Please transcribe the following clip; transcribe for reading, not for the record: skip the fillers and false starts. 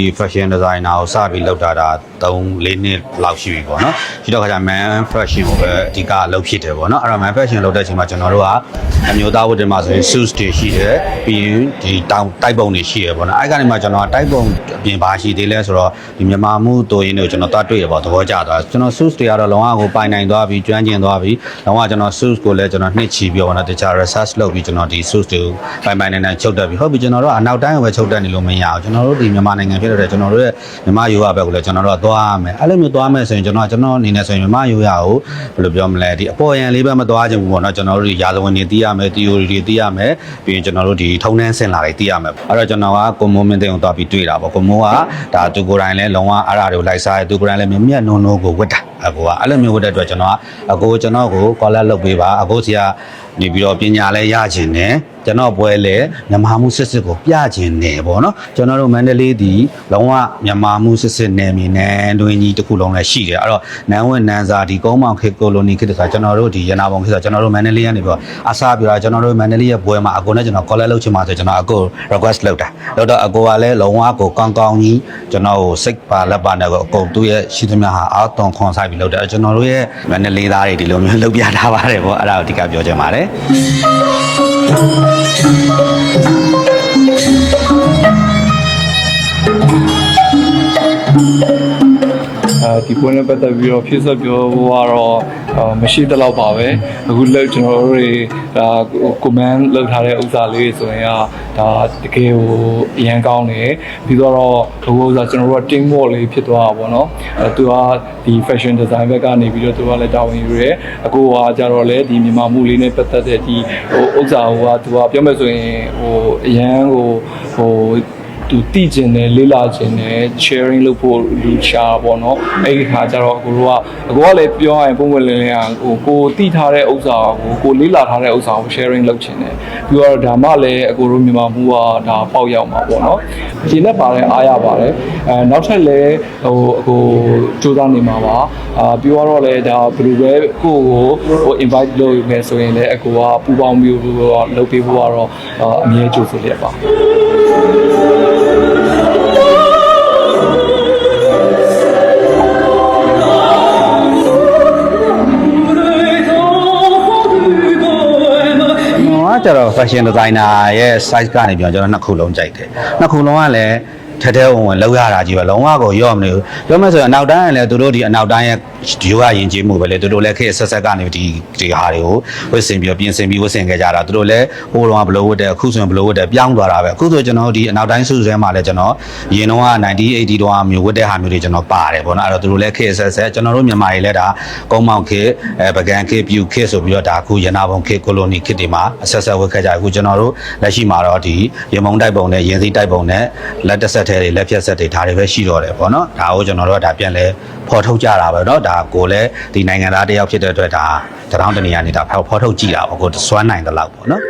ဒီ fashion designer ကိုစပြီးလောက်တာ3-4နှစ်လောက်ရှိပြီပေါ့နော်ရှိတော့ခါကျ man fashion ကိုပဲအဓိကလုပ်ဖြစ်တယ်ပေါ့နော်အဲ့တော့ man fashion လုပ်တဲ့အချိန်မှာကျွန်တော်တို့ကအမျိုးသားဝတ်တွေမှာဆိုရင် suits တွေရှိတယ်ပြီးရင်ဒီတိုက်ပုံတွေရှိရပေါ့နော်အဲ့ကနေမှကျွန်တော်တိုက်ပုံအပြင်ပါရှိသေးလဲဆိုတော့ဒီမြန်မာမှုတိုးရင်းတွေကိုကျွန်တော်တွားတွေ့ရပေါ့သဘောကျသွားကျွန်တော် suits တွေကတော့လုံးဝကိုပိုင်နိုင်သွားပြီးကျွမ်းကျင်သွားပြီးလုံးဝကျွန်တော် suits ကိုလည်းကျွန်တော်နှစ်ချီပြီးပေါ့နော်တခြား research လုပ်ပြီးကျွန်တော်ဒီ suits တွေကိုပိုင်နိုင်ချုပ်တက်ပြီးဟုတ်ပြီကျွန်တော်တို့အနောက်တိုင်းကိုပဲချုပ်တက်နေလို့မရအောင်ကျွန်တော်တို့ဒီမြန်မာနိုင်ငံဖြစ်တဲ့ကျွန်တော်တို့ရဲ့မြန်မာရိုးရာဘက်ကိုလည်းကျွန်တော်တို့သွားရမယ်အဲ့လိုမျိုးသွားမယ်ဆိုရင်ကျွန်တော်အနေနဲ့ဆိုရင်မြန်မာရိုးရာကိုဘယ်လိုပြောမလဲဒီအပေါ်ယံလေးပဲမသွားချင်ဘူးပေါ့နော်ကျွန်တော်တို့ဒီရာဇဝင်တွေသိရမယ် theory တွေသိရမယ်ပြီးရင်ကျွန်တော်တို့ဒီထုံနှန်းစင်လာတွေသိရမယ်အဲ့တော့ကျွန်တော်ကကိုမိုးမင်းသိန်းကိုသွားပြီးတွေ့တာပေါ့ကိုမိုးကဒါသူကိုယ်တိုင်လည်းလုံးဝအဲ့ဒါတွေကိုလိုက်စားရသူကိုယ်တိုင်လည်းမြက်နုံကိုဝတ်တာအကိုကအဲ့လိုမျိုးဝတ်တဲ့အတွက်ကျွန်တော်ကို collab လုပ်ပေးပါအကိုစီကနေပြီးတော့ပညာလည်းရခြင်းနဲ့ကျွန်တော်ပွဲလဲမြန်မာမှုစစ်စစ်ကိုပြခြင်းနဲ့ပေါ့နော်ကျွန်တော်တို့မန္တလေးဒီလုံးဝမြန်မာမှုစစ်စစ်နယ်မြေနယ်တွင်ကြီးတစ်ခုလုံးလည်းရှိတယ်အဲ့တော့နန်းဝင်းနန်းစာဒီကုန်းမောင်ခေတ်ကိုလိုနီခေတ်တခါကျွန်တော်တို့ဒီရနာပုံခေတ်ဆိုကျွန်တော်တို့မန္တလေးကနေပြီးတော့အစားပြတာကျွန်တော်တို့မန္တလေးရဲ့ပွဲမှာအကိုနဲ့ကျွန်တော် collab လုပ်ချင်ပါဆိုကျွန်တော်အကို request လုပ်တာတော့အကိုကလည်းလုံးဝကိုကောင်းကောင်းကြီးကျွန်တော်ကိုစိတ်ပါလက်ပါနဲ့ကိုအကုန်သူ့ရဲ့ရှိသမျှဟာအောက်သွန်ခွန်ဆိုင်ပြီးလုပ်တယ်ကျွန်တော်တို့ရဲ့မန္တလေးသားတွေဒီလိုမျိုးလုပ်ပြထားပါတယ်ပေါ့အဲ့ဒါကိုအဓိကပြောချင်ပါတယ်ဒီပွဲနဲ့ပတ်သက်ပြီးတော့ဖြစ်ဆက်ပြောဖို့ကတော့မရှိတဲ့လောက်ပါပဲအခုလောက်ကျွန်တော်တို့တွေဒါ comment လုပ်ထားတဲ့ဥစ္စာလေးဆိုရင်ဒါတကယ်ကိုအရန်ကောင်းတယ်ပြီးတော့ဒီဥစ္စာကျွန်တော်တို့က team work လေးဖြစ်သွားတာပေါ့နော်သူကဒီ fashion design ဘက်ကနေပြီးတော့သူကလည်းတာဝန်ယူရဲအခုကကြတော့လေဒီမြန်မာမှုလေးနဲ့ပတ်သက်တဲ့ဒီဥစ္စာကသူကပြောမယ်ဆိုရင်အရန်ကိုသူတည်ကျင်တယ်လေးလာကျင်တယ် sharing လုပ်ဖို့လူချာပေါ့နော်အဲ့ဒီခါကျတော့အကိုကလည်းပြောရရင်ပုံမှန်လင်းလင်းကိုတည်ထားတဲ့ဥစ္စာကိုလေးလာထားတဲ့ဥစ္စာကို sharing လုပ်ချင်တယ်ပြီးတော့ဒါမှလည်းအကိုတို့မြန်မာမှုကဒါပေါက်ရောက်မှာပေါ့နော်ဒီနဲ့ပါတယ်အားရပါတယ်နောက်ထပ်လည်းအကိုစူးစမ်းနေမှာပါပြီးတော့လည်းဒါဘယ်လိုပဲကို invite လုပ်မယ်ဆိုရင်လည်းအကိုကပူပေါင်းပြီးလုပ်ပေးဖို့ကတော့အမြဲကြိုးစားရပါကျတော့ fashion designer ရဲ့ size ကနေပြောကျွန်တော်နှစ်ခုလုံးကြိုက်တယ်နှစ်ခုလုံးကလည်းထဲထဲဝင်လောက်ရတာကြီးပဲလုံးဝကိုရော့မနေဘူးပြောမယ်ဆိုရင်အနောက်တိုင်းကလည်းသူတို့ဒီအနောက်တိုင်းရဲ့ရိုးရရင်ကြီးမှုပဲလေသူတို့လည်းခေတ်ဆက်ဆက်ကနေဒီဟာတွေကိုဝတ်ဆင်ပြီးပြင်ဆင်ပြီးဝတ်ဆင်ခဲ့ကြတာသူတို့လည်းဟိုတော့ဘလို့ဝတ်တယ်အခုဆိုရင်ဘလို့ဝတ်တယ်ပြောင်းသွားတာပဲအခုဆိုကျွန်တော်ဒီအနောက်တိုင်းစုစဲမှာလည်းကျွန်တော်ရင်တော့90 80တော့မျိုးဝတ်တဲ့ဟာမျိုးတွေကျွန်တော်ပါတယ်ပေါ့နော်အဲ့တော့သူတို့လည်းခေတ်ဆက်ဆက်ကျွန်တော်တို့မြန်မာတွေလည်းဒါကုန်းမောင်ခေတ်ပကံခေတ်ပြူခေတ်ဆိုပြီးတော့ဒါအခုရနာပုံခေတ်ကိုလိုနီခေတ်တွေမှာအဆက်ဆက်ဝတ်ခဲ့ကြအခုကျွန်တော်တို့လက်ရှိမှာတော့ဒီရေမုံတိုက်ပုံနဲ့ရင်စီတိုက်ပုံနဲ့လက်တဆက်တွေလက်ဖြတ်ဆက်တွေဒါတွေပဲရှိတော့တယ်ပေါ့နော်ဒါကိုကျွန်တော်တို့ကဒါပြန်လဲဖော်ထုတ်ကြတာပဲเนาะဒါကိုလည်းဒီနိုင်ငံသားတယောက်ဖြစ်တဲ့အတွက်ဒါတရောင်းတနေရာနေတာဖော်ထုတ်ကြည့်တာပေါ့ကိုစွမ်းနိုင်တဲ့လောက်ပေါ့เนาะ